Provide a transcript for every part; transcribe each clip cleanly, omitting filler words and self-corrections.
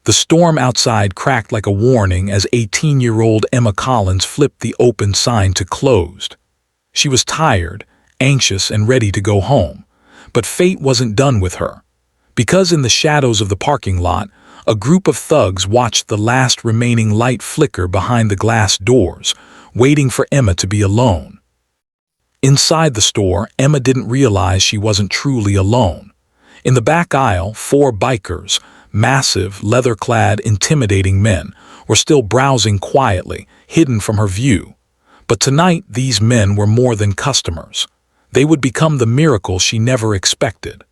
The storm outside cracked like a warning as 18-year-old Emma Collins flipped the open sign to closed. She was tired, anxious, and ready to go home. But fate wasn't done with her. Because in the shadows of the parking lot, a group of thugs watched the last remaining light flicker behind the glass doors, waiting for Emma to be alone. Inside the store, Emma didn't realize she wasn't truly alone. In the back aisle, 4 bikers, massive, leather-clad, intimidating men, were still browsing quietly, hidden from her view. But tonight, these men were more than customers. They would become the miracle she never expected.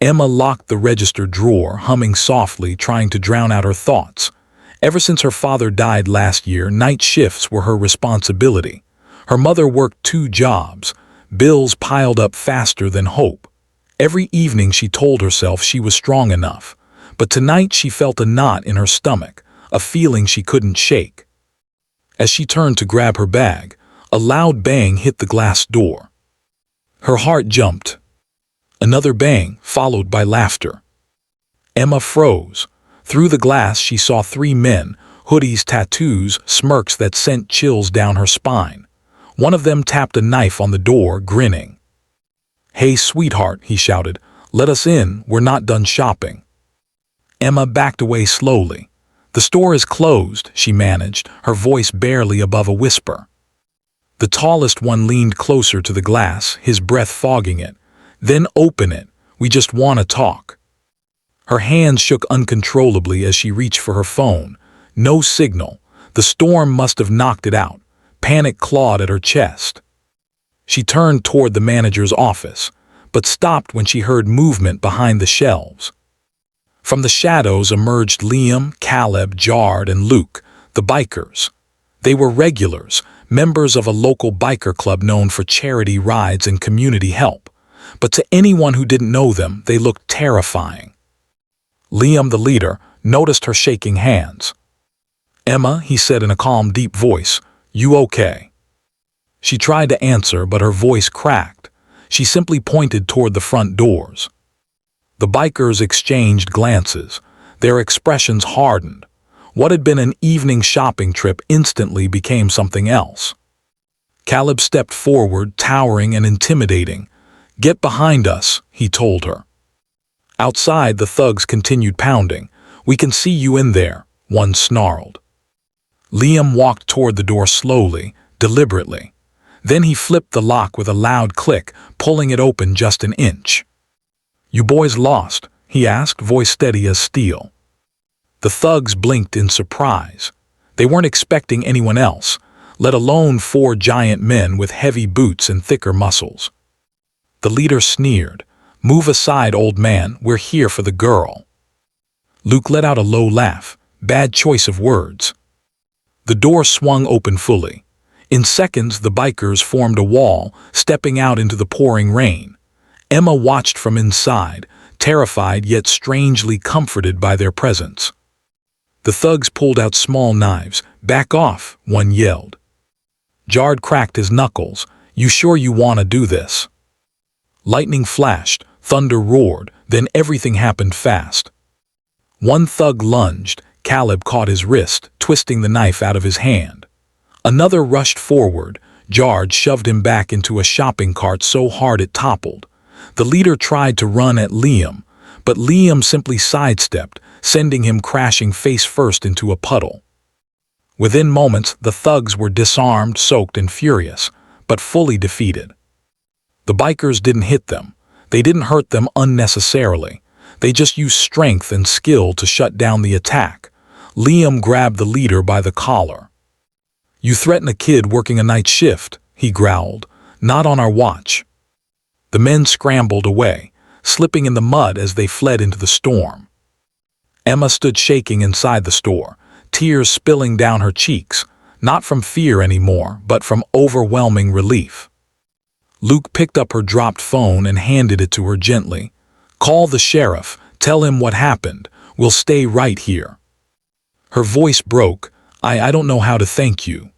Emma locked the register drawer, humming softly, trying to drown out her thoughts. Ever since her father died last year, night shifts were her responsibility. Her mother worked 2 jobs. Bills piled up faster than hope. Every evening she told herself she was strong enough. But tonight she felt a knot in her stomach, a feeling she couldn't shake. As she turned to grab her bag, a loud bang hit the glass door. Her heart jumped. Another bang, followed by laughter. Emma froze. Through the glass she saw 3 men, hoodies, tattoos, smirks that sent chills down her spine. One of them tapped a knife on the door, grinning. "Hey, sweetheart," he shouted. "Let us in, we're not done shopping." Emma backed away slowly. "The store is closed," she managed, her voice barely above a whisper. The tallest one leaned closer to the glass, his breath fogging it. "Then open it. We just want to talk." Her hands shook uncontrollably as she reached for her phone. No signal. The storm must have knocked it out. Panic clawed at her chest. She turned toward the manager's office, but stopped when she heard movement behind the shelves. From the shadows emerged Liam, Caleb, Jard, and Luke, the bikers. They were regulars, members of a local biker club known for charity rides and community help. But to anyone who didn't know them, they looked terrifying. Liam, the leader, noticed her shaking hands. "Emma," he said in a calm, deep voice, "you okay?" She tried to answer, but her voice cracked. She simply pointed toward the front doors. The bikers exchanged glances. Their expressions hardened. What had been an evening shopping trip instantly became something else. Caleb stepped forward, towering and intimidating. "Get behind us," he told her. Outside, the thugs continued pounding. "We can see you in there," one snarled. Liam walked toward the door slowly, deliberately. Then he flipped the lock with a loud click, pulling it open just an inch. "You boys lost?" he asked, voice steady as steel. The thugs blinked in surprise. They weren't expecting anyone else, let alone 4 giant men with heavy boots and thicker muscles. The leader sneered. "Move aside, old man, we're here for the girl." Luke let out a low laugh. Bad choice of words. The door swung open fully. In seconds, the bikers formed a wall, stepping out into the pouring rain. Emma watched from inside, terrified yet strangely comforted by their presence. The thugs pulled out small knives. "Back off," one yelled. Jard cracked his knuckles. "You sure you want to do this?" Lightning flashed, thunder roared, then everything happened fast. One thug lunged. Caleb caught his wrist, twisting the knife out of his hand. Another rushed forward. Jard shoved him back into a shopping cart so hard it toppled. The leader tried to run at Liam, but Liam simply sidestepped, sending him crashing face first into a puddle. Within moments, the thugs were disarmed, soaked, and furious, but fully defeated. The bikers didn't hit them. They didn't hurt them unnecessarily. They just used strength and skill to shut down the attack. Liam grabbed the leader by the collar. "You threaten a kid working a night shift," he growled. "Not on our watch." The men scrambled away, slipping in the mud as they fled into the storm. Emma stood shaking inside the store, tears spilling down her cheeks, not from fear anymore, but from overwhelming relief. Luke picked up her dropped phone and handed it to her gently. "Call the sheriff, tell him what happened. We'll stay right here." Her voice broke. I don't know how to thank you."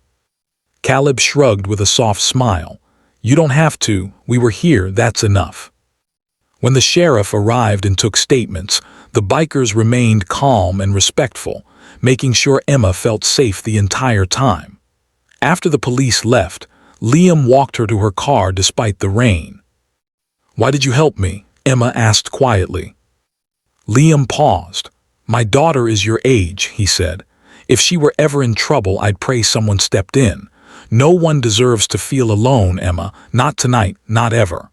Caleb shrugged with a soft smile. "You don't have to. We were here, that's enough." When the sheriff arrived and took statements, The bikers remained calm and respectful, making sure Emma felt safe the entire time. After the police left, Liam walked her to her car despite the rain. "Why did you help me?" Emma asked quietly. Liam paused. "My daughter is your age," he said. "If she were ever in trouble, I'd pray someone stepped in. No one deserves to feel alone, Emma. Not tonight, not ever."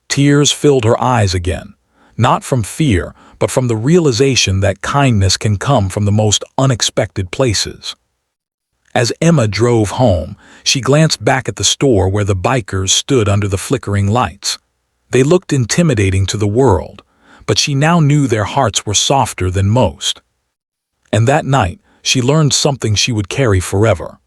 Tears filled her eyes again, not from fear, but from the realization that kindness can come from the most unexpected places. As Emma drove home, she glanced back at the store where the bikers stood under the flickering lights. They looked intimidating to the world, but she now knew their hearts were softer than most. And that night, she learned something she would carry forever.